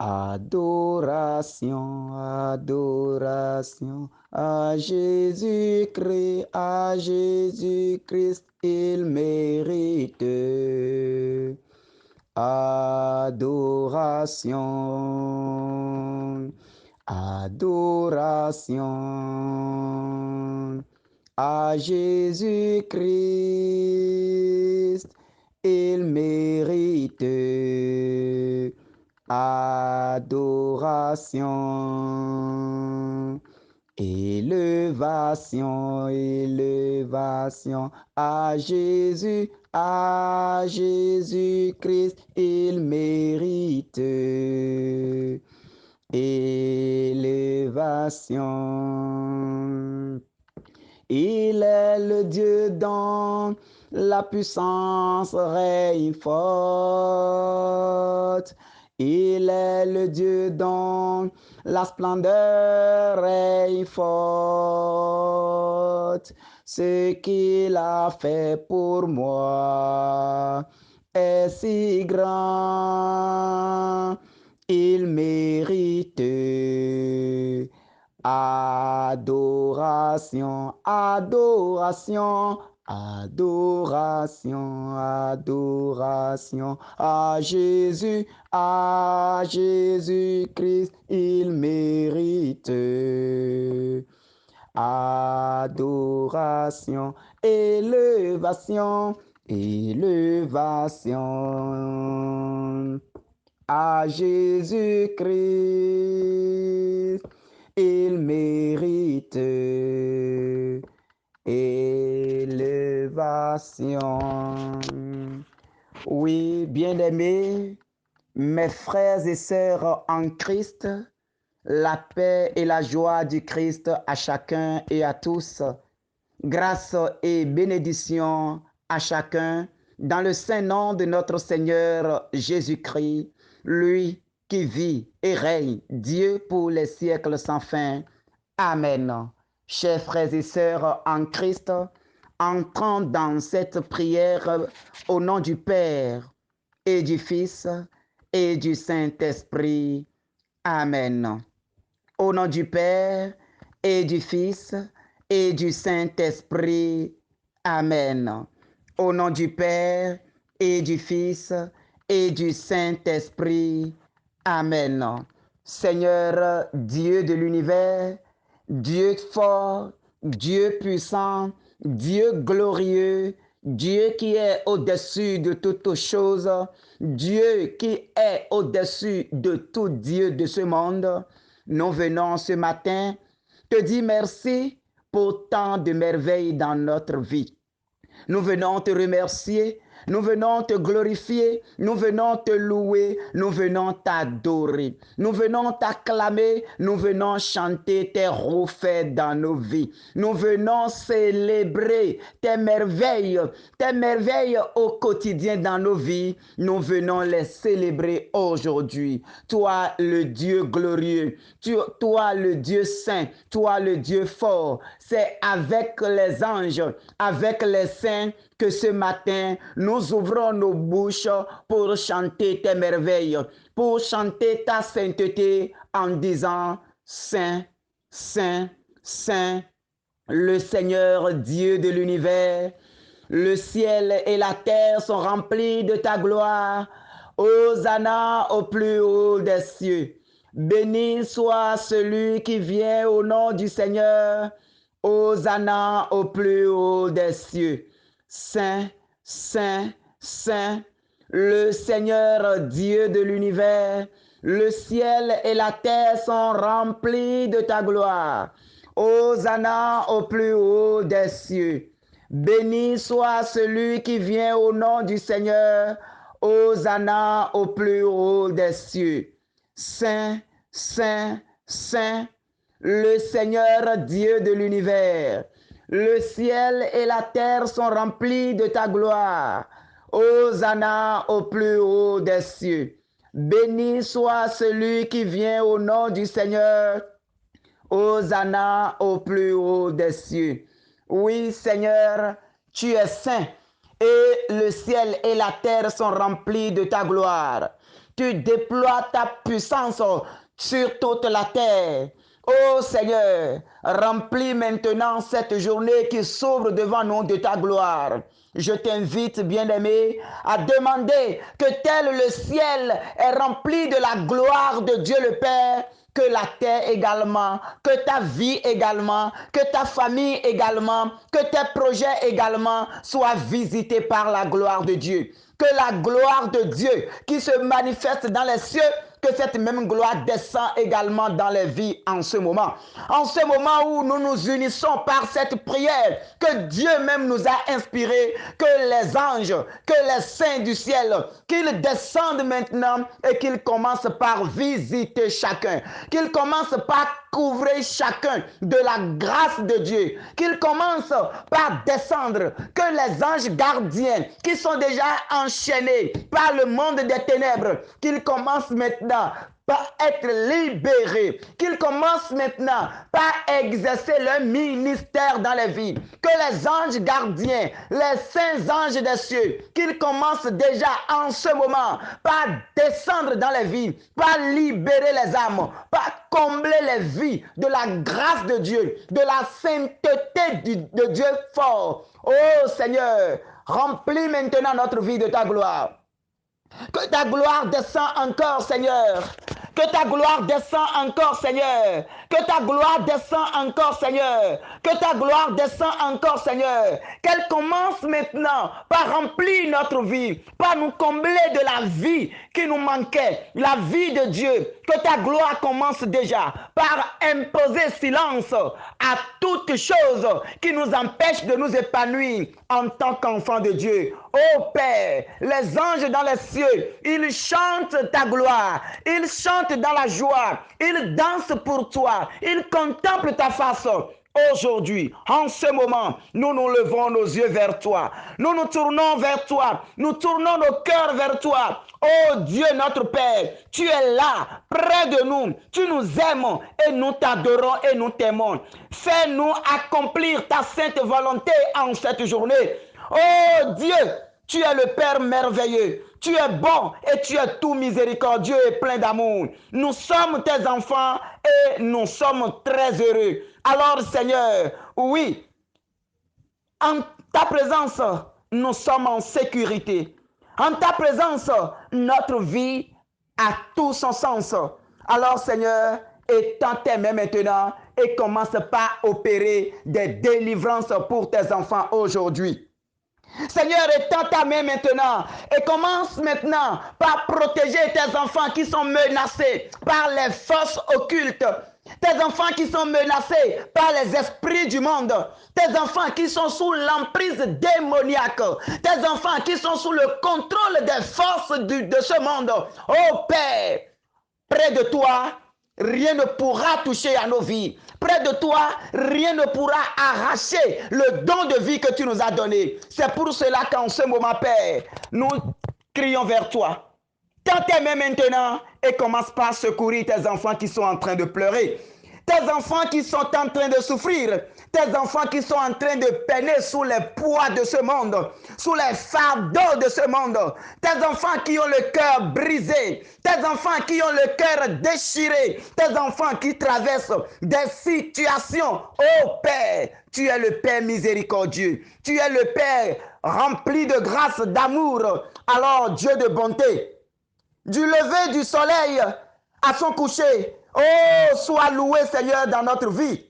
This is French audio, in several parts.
Adoration, adoration à Jésus-Christ, il mérite. Adoration, adoration à Jésus-Christ, il mérite. Adoration, élévation, élévation à Jésus-Christ, il mérite. Élévation. Il est le Dieu dont la puissance règne forte. Il est le Dieu dont la splendeur règne forte. Ce qu'il a fait pour moi est si grand. Il mérite adoration, adoration, adoration, adoration à Jésus-Christ, il mérite. Adoration, élévation, élévation à Jésus-Christ, il mérite élévation. Oui, bien-aimés, mes frères et sœurs en Christ, la paix et la joie du Christ à chacun et à tous. Grâce et bénédiction à chacun dans le saint nom de notre Seigneur Jésus-Christ, lui qui vit et règne, Dieu pour les siècles sans fin. Amen. Chers frères et sœurs en Christ, entrons dans cette prière au nom du Père et du Fils et du Saint-Esprit. Amen. Au nom du Père et du Fils et du Saint-Esprit. Amen. Au nom du Père et du Fils et du Saint-Esprit. Amen. Seigneur Dieu de l'univers, Dieu fort, Dieu puissant, Dieu glorieux, Dieu qui est au-dessus de toutes choses, Dieu qui est au-dessus de tout Dieu de ce monde, nous venons ce matin te dire merci pour tant de merveilles dans notre vie. Nous venons te remercier, nous venons te glorifier, nous venons te louer, nous venons t'adorer, nous venons t'acclamer, nous venons chanter tes faits dans nos vies. Nous venons célébrer tes merveilles au quotidien dans nos vies. Nous venons les célébrer aujourd'hui. Toi, le Dieu glorieux, toi, le Dieu saint, toi, le Dieu fort, c'est avec les anges, avec les saints que ce matin, nous ouvrons nos bouches pour chanter tes merveilles, pour chanter ta sainteté en disant Saint, Saint, Saint, le Seigneur Dieu de l'univers. Le ciel et la terre sont remplis de ta gloire. Hosanna au plus haut des cieux. Béni soit celui qui vient au nom du Seigneur. Hosanna au plus haut des cieux. Saint, Saint, Saint, le Seigneur Dieu de l'univers, le ciel et la terre sont remplis de ta gloire. Hosanna au plus haut des cieux. Béni soit celui qui vient au nom du Seigneur. Hosanna au plus haut des cieux. Saint, Saint, Saint, le Seigneur Dieu de l'univers. Le ciel et la terre sont remplis de ta gloire. Hosanna au plus haut des cieux. Béni soit celui qui vient au nom du Seigneur. Hosanna au plus haut des cieux. Oui, Seigneur, tu es saint et le ciel et la terre sont remplis de ta gloire. Tu déploies ta puissance sur toute la terre. Oh Seigneur, remplis maintenant cette journée qui s'ouvre devant nous de ta gloire. Je t'invite, bien-aimé, à demander que tel le ciel est rempli de la gloire de Dieu le Père, que la terre également, que ta vie également, que ta famille également, que tes projets également soient visités par la gloire de Dieu. Que la gloire de Dieu qui se manifeste dans les cieux, que cette même gloire descend également dans les vies en ce moment. En ce moment où nous nous unissons par cette prière que Dieu même nous a inspiré, que les anges, que les saints du ciel, qu'ils descendent maintenant et qu'ils commencent par visiter chacun, qu'ils commencent par couvrir chacun de la grâce de Dieu, qu'ils commencent par descendre, que les anges gardiens qui sont déjà enchaînés par le monde des ténèbres, qu'ils commencent maintenant par être libérés, qu'ils commencent maintenant par exercer leur ministère dans les vies, que les anges gardiens, les saints anges des cieux, qu'ils commencent déjà en ce moment par descendre dans les vies, par libérer les âmes, par combler les vies de la grâce de Dieu, de la sainteté de Dieu fort. Oh Seigneur, remplis maintenant notre vie de ta gloire. Que ta gloire descend encore, Seigneur. Que ta gloire descend encore, Seigneur. Que ta gloire descend encore, Seigneur. Que ta gloire descend encore, Seigneur. Qu'elle commence maintenant par remplir notre vie, par nous combler de la vie qui nous manquait, la vie de Dieu. Que ta gloire commence déjà par imposer silence à toute chose qui nous empêche de nous épanouir en tant qu'enfants de Dieu. Ô Père, les anges dans les cieux, ils chantent ta gloire, ils chantent dans la joie, ils dansent pour toi, ils contemplent ta face. Aujourd'hui, en ce moment, nous nous levons nos yeux vers toi. Nous nous tournons vers toi. Nous tournons nos cœurs vers toi. Oh Dieu notre Père, tu es là, près de nous. Tu nous aimes et nous t'adorons et nous t'aimons. Fais-nous accomplir ta sainte volonté en cette journée. Oh Dieu, tu es le Père merveilleux. Tu es bon et tu es tout miséricordieux et plein d'amour. Nous sommes tes enfants et nous sommes très heureux. Alors Seigneur, oui, en ta présence, nous sommes en sécurité. En ta présence, notre vie a tout son sens. Alors Seigneur, étends tes mains maintenant et commence par opérer des délivrances pour tes enfants aujourd'hui. Seigneur, étends ta main maintenant et commence maintenant par protéger tes enfants qui sont menacés par les forces occultes. Tes enfants qui sont menacés par les esprits du monde. Tes enfants qui sont sous l'emprise démoniaque. Tes enfants qui sont sous le contrôle des forces de ce monde. Oh Père, près de toi, rien ne pourra toucher à nos vies. Près de toi, rien ne pourra arracher le don de vie que tu nous as donné. C'est pour cela qu'en ce moment, Père, nous crions vers toi. Tends tes mains maintenant et commence par secourir tes enfants qui sont en train de pleurer. Tes enfants qui sont en train de souffrir. Tes enfants qui sont en train de peiner sous les poids de ce monde, sous les fardeaux de ce monde. Tes enfants qui ont le cœur brisé. Tes enfants qui ont le cœur déchiré. Tes enfants qui traversent des situations. Oh Père, tu es le Père miséricordieux. Tu es le Père rempli de grâce, d'amour. Alors Dieu de bonté, du lever du soleil à son coucher, oh, sois loué Seigneur dans notre vie.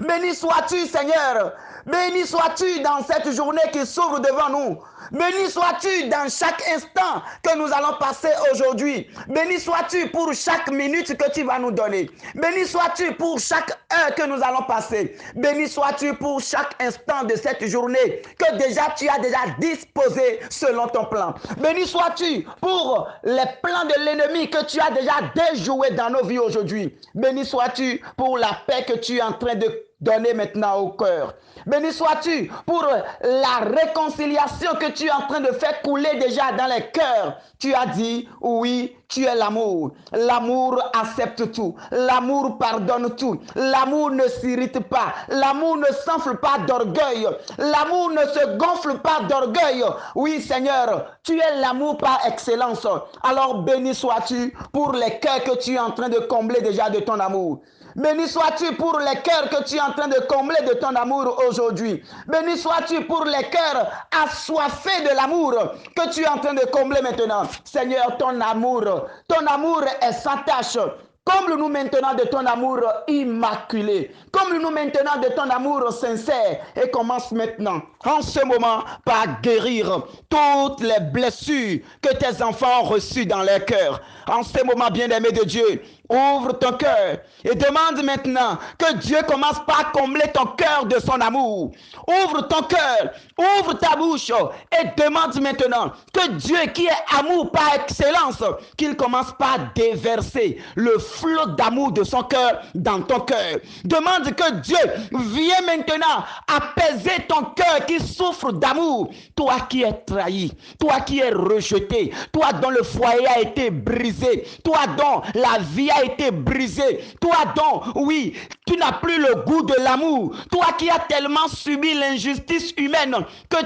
Béni sois-tu Seigneur. Béni sois-tu dans cette journée qui s'ouvre devant nous. Béni sois-tu dans chaque instant que nous allons passer aujourd'hui. Béni sois-tu pour chaque minute que tu vas nous donner. Béni sois-tu pour chaque heure que nous allons passer. Béni sois-tu pour chaque instant de cette journée que déjà tu as déjà disposé selon ton plan. Béni sois-tu pour les plans de l'ennemi que tu as déjà déjoués dans nos vies aujourd'hui. Béni sois-tu pour la paix que tu es en train de donner maintenant au cœur. Béni sois-tu pour la réconciliation que tu es en train de faire couler déjà dans les cœurs. Tu as dit, oui, Tu es l'amour. L'amour accepte tout. L'amour pardonne tout. L'amour ne s'irrite pas. L'amour ne s'enfle pas d'orgueil. L'amour ne se gonfle pas d'orgueil. Oui, Seigneur, tu es l'amour par excellence. Alors béni sois-tu pour les cœurs que tu es en train de combler déjà de ton amour. Béni sois-tu pour les cœurs que tu es en train de combler de ton amour aujourd'hui. Béni sois-tu pour les cœurs assoiffés de l'amour que tu es en train de combler maintenant. Seigneur, ton amour est sans tache. Comble-nous maintenant de ton amour immaculé. Comble-nous maintenant de ton amour sincère. Et commence maintenant, en ce moment, par guérir toutes les blessures que tes enfants ont reçues dans leur cœur. En ce moment, bien-aimé de Dieu, ouvre ton cœur et demande maintenant que Dieu commence par combler ton cœur de son amour. Ouvre ton cœur, ouvre ta bouche et demande maintenant que Dieu qui est amour par excellence, qu'il commence par déverser le flot d'amour de son cœur dans ton cœur. Demande que Dieu vienne maintenant apaiser ton cœur qui souffre d'amour. Toi qui es trahi, toi qui es rejeté, toi dont le foyer a été brisé, toi dont la vie a été brisée, toi dont, oui, tu n'as plus le goût de l'amour, toi qui as tellement subi l'injustice humaine que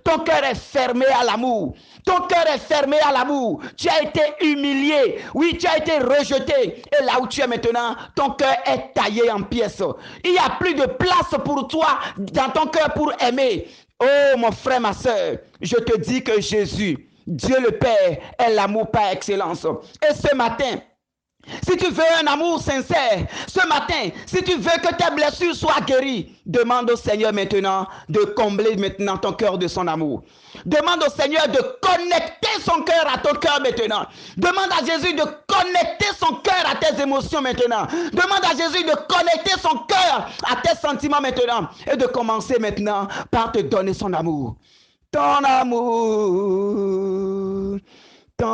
ton cœur est fermé à l'amour. Ton cœur est fermé à l'amour. Tu as été humilié. Oui, tu as été rejeté. Et là où tu es maintenant, ton cœur est taillé en pièces. Il n'y a plus de place pour toi dans ton cœur pour aimer. Oh, mon frère, ma soeur, je te dis que Jésus, Dieu le Père, est l'amour par excellence. Et ce matin, si tu veux un amour sincère, ce matin, si tu veux que tes blessures soient guéries, demande au Seigneur maintenant de combler maintenant ton cœur de son amour. Demande au Seigneur de connecter son cœur à ton cœur maintenant. Demande à Jésus de connecter son cœur à tes émotions maintenant. Demande à Jésus de connecter son cœur à tes sentiments maintenant. Et de commencer maintenant par te donner son amour. Ton amour. Ton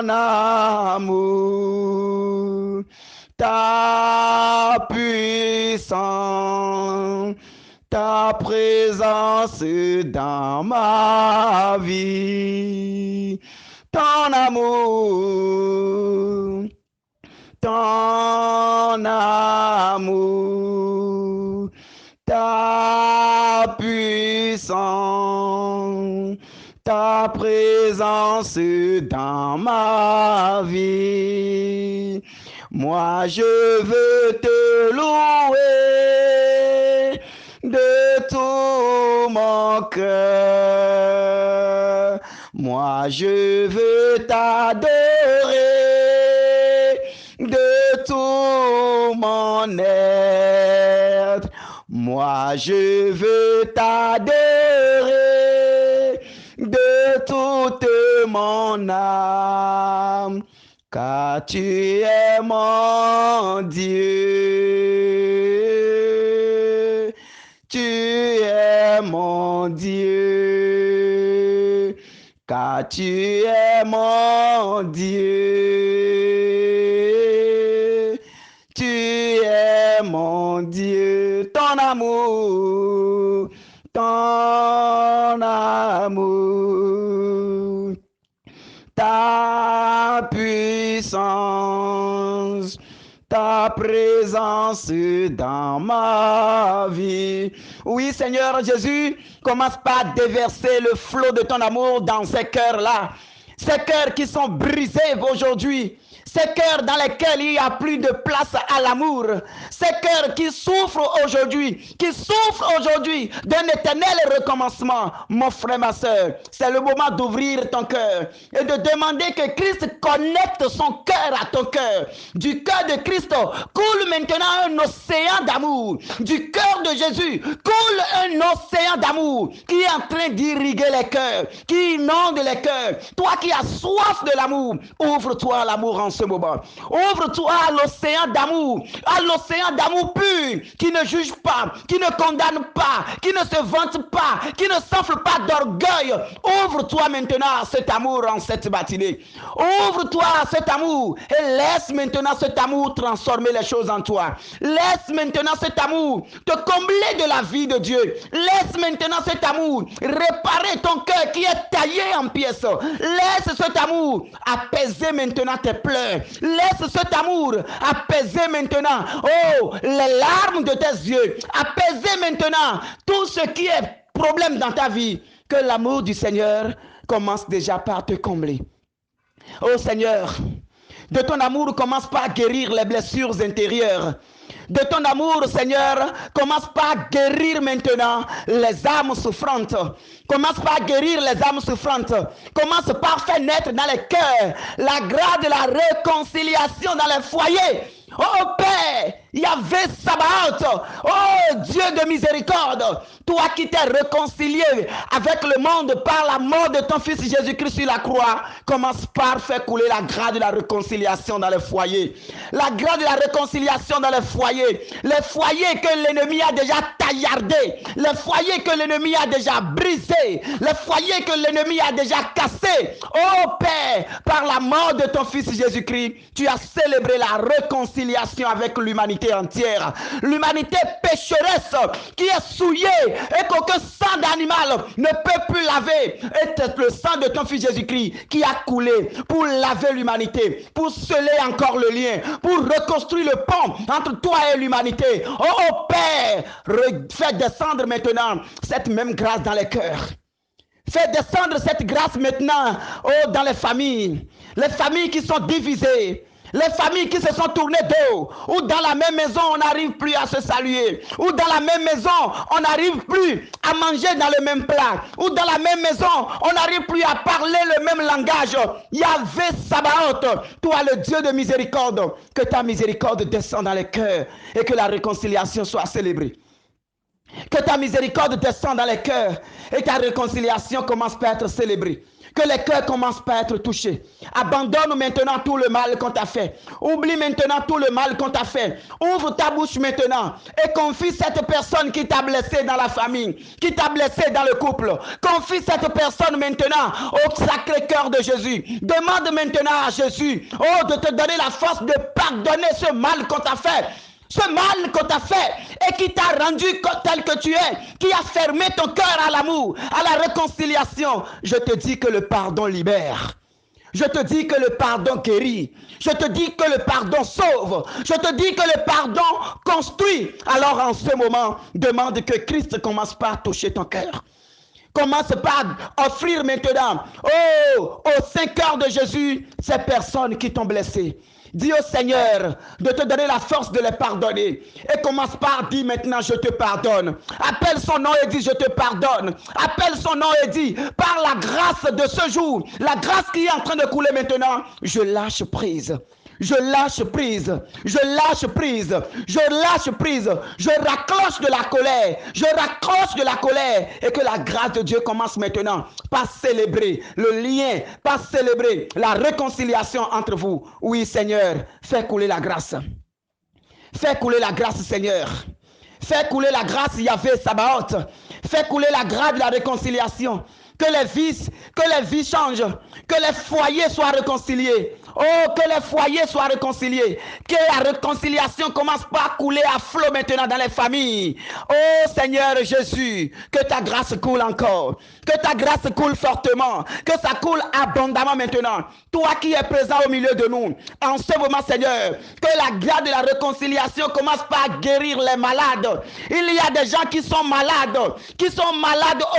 amour, ta puissance, ta présence dans ma vie. Ton amour, ton amour, ta puissance, ta présence dans ma vie. Moi je veux te louer de tout mon cœur. Moi je veux t'adorer de tout mon être. Moi je veux t'adorer de toute mon âme, car tu es mon Dieu, tu es mon Dieu, car tu es mon Dieu, tu es mon Dieu, ton amour, ton amour, ta puissance, ta présence dans ma vie. Oui, Seigneur Jésus, commence par déverser le flot de ton amour dans ces cœurs-là. Ces cœurs qui sont brisés aujourd'hui. Ces cœurs dans lesquels il n'y a plus de place à l'amour. Ces cœurs qui souffrent aujourd'hui, d'un éternel recommencement. Mon frère, ma soeur, c'est le moment d'ouvrir ton cœur et de demander que Christ connecte son cœur à ton cœur. Du cœur de Christ coule maintenant un océan d'amour. Du cœur de Jésus coule un océan d'amour qui est en train d'irriguer les cœurs, qui inonde les cœurs. Toi qui as soif de l'amour, ouvre-toi à l'amour en ce moment. Ouvre-toi à l'océan d'amour pur, qui ne juge pas, qui ne condamne pas, qui ne se vante pas, qui ne s'enfle pas d'orgueil. Ouvre-toi maintenant à cet amour en cette matinée. Ouvre-toi à cet amour et laisse maintenant cet amour transformer les choses en toi. Laisse maintenant cet amour te combler de la vie de Dieu. Laisse maintenant cet amour réparer ton cœur qui est taillé en pièces. Laisse Laisse cet amour apaiser maintenant tes pleurs. Laisse cet amour apaiser maintenant, oh, les larmes de tes yeux. Apaiser maintenant tout ce qui est problème dans ta vie. Que l'amour du Seigneur commence déjà par te combler. Oh Seigneur, de ton amour commence par guérir les blessures intérieures. De ton amour, Seigneur, commence par guérir maintenant les âmes souffrantes. Commence par guérir les âmes souffrantes. Commence par faire naître dans les cœurs la grâce de la réconciliation dans les foyers. Oh Père, Yahvé Sabaoth, oh Dieu de miséricorde, toi qui t'es réconcilié avec le monde par la mort de ton Fils Jésus-Christ sur la croix, commence par faire couler la grâce de la réconciliation dans les foyers. La grâce de la réconciliation dans les foyers que l'ennemi a déjà taillardés, les foyers que l'ennemi a déjà brisés, les foyers que l'ennemi a déjà cassés. Oh Père, par la mort de ton Fils Jésus-Christ, tu as célébré la réconciliation avec l'humanité entière. L'humanité pécheresse qui est souillée et qu'aucun sang d'animal ne peut plus laver. Et c'est le sang de ton Fils Jésus-Christ qui a coulé pour laver l'humanité, pour sceller encore le lien, pour reconstruire le pont entre toi et l'humanité. Oh Père, fais descendre maintenant cette même grâce dans les cœurs. Fais descendre cette grâce maintenant, oh, dans les familles qui sont divisées. Les familles qui se sont tournées dos, ou dans la même maison, on n'arrive plus à se saluer, ou dans la même maison, on n'arrive plus à manger dans le même plat, ou dans la même maison, on n'arrive plus à parler le même langage. Yahvé Sabaoth, toi le Dieu de miséricorde, que ta miséricorde descende dans les cœurs et que la réconciliation soit célébrée. Que ta miséricorde descende dans les cœurs et ta réconciliation commence par être célébrée. Que les cœurs commencent par être touchés. Abandonne maintenant tout le mal qu'on t'a fait. Oublie maintenant tout le mal qu'on t'a fait. Ouvre ta bouche maintenant et confie cette personne qui t'a blessé dans la famille, qui t'a blessé dans le couple. Confie cette personne maintenant au Sacré-Cœur de Jésus. Demande maintenant à Jésus, oh, de te donner la force de pardonner ce mal qu'on t'a fait. Ce mal qu'on t'a fait et qui t'a rendu tel que tu es, qui a fermé ton cœur à l'amour, à la réconciliation. Je te dis que le pardon libère. Je te dis que le pardon guérit. Je te dis que le pardon sauve. Je te dis que le pardon construit. Alors en ce moment, demande que Christ commence par toucher ton cœur. Commence par offrir maintenant, oh, au Saint-Cœur de Jésus, ces personnes qui t'ont blessé. Dis au Seigneur de te donner la force de les pardonner. Et commence par dire maintenant, je te pardonne. Appelle son nom et dis, je te pardonne. Appelle son nom et dis, par la grâce de ce jour, la grâce qui est en train de couler maintenant, je lâche prise. Je lâche prise, je lâche prise, je lâche prise, je raccroche de la colère, je raccroche de la colère et que la grâce de Dieu commence maintenant par célébrer le lien, par célébrer la réconciliation entre vous. Oui Seigneur, fais couler la grâce. Fais couler la grâce Seigneur. Fais couler la grâce Yahvé Sabaoth. Fais couler la grâce de la réconciliation. Que les vies changent, que les foyers soient réconciliés. Oh, que les foyers soient réconciliés. Que la réconciliation commence par couler à flot maintenant dans les familles. Oh Seigneur Jésus, que ta grâce coule encore. Que ta grâce coule fortement. Que ça coule abondamment maintenant. Toi qui es présent au milieu de nous. En ce moment Seigneur, que la grâce de la réconciliation commence par guérir les malades. Il y a des gens qui sont malades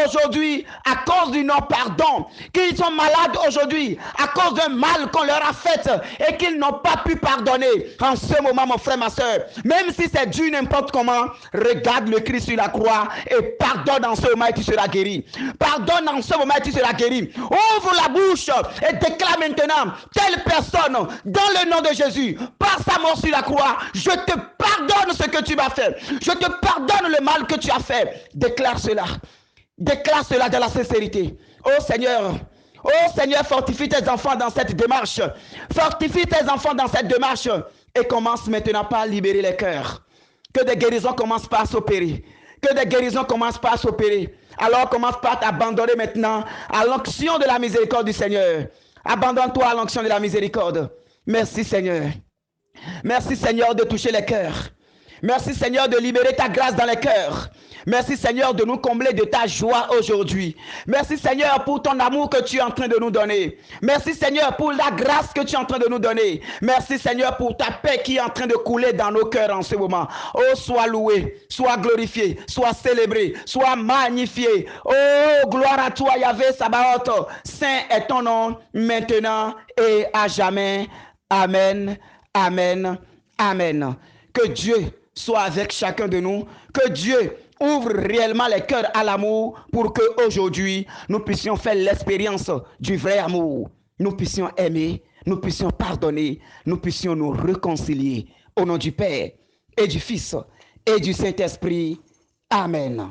aujourd'hui à cause du non-pardon, qui sont malades aujourd'hui à cause d'un mal qu'on leur a fait et qu'ils n'ont pas pu pardonner. En ce moment, mon frère, ma soeur, même si c'est dû n'importe comment, regarde le Christ sur la croix et pardonne en ce moment et tu seras guéri. Pardonne en ce moment et tu seras guéri. Ouvre la bouche et déclare maintenant, telle personne, dans le nom de Jésus, par sa mort sur la croix, je te pardonne ce que tu m'as fait. Je te pardonne le mal que tu as fait. Déclare cela. Déclare cela dans la sincérité. Oh Seigneur, fortifie tes enfants dans cette démarche. Fortifie tes enfants dans cette démarche. Et commence maintenant par libérer les cœurs. Que des guérisons commencent par s'opérer. Que des guérisons commencent par s'opérer. Alors commence par t'abandonner maintenant à l'onction de la miséricorde du Seigneur. Abandonne-toi à l'onction de la miséricorde. Merci Seigneur. Merci Seigneur de toucher les cœurs. Merci Seigneur de libérer ta grâce dans les cœurs. Merci Seigneur de nous combler de ta joie aujourd'hui. Merci Seigneur pour ton amour que tu es en train de nous donner. Merci Seigneur pour la grâce que tu es en train de nous donner. Merci Seigneur pour ta paix qui est en train de couler dans nos cœurs en ce moment. Oh, sois loué, sois glorifié, sois célébré, sois magnifié. Oh, gloire à toi Yahvé Sabaoth. Saint est ton nom maintenant et à jamais. Amen, amen, amen. Que Dieu soit avec chacun de nous. Que Dieu ouvre réellement les cœurs à l'amour pour qu'aujourd'hui, nous puissions faire l'expérience du vrai amour. Nous puissions aimer, nous puissions pardonner, nous puissions nous réconcilier. Au nom du Père et du Fils et du Saint-Esprit. Amen.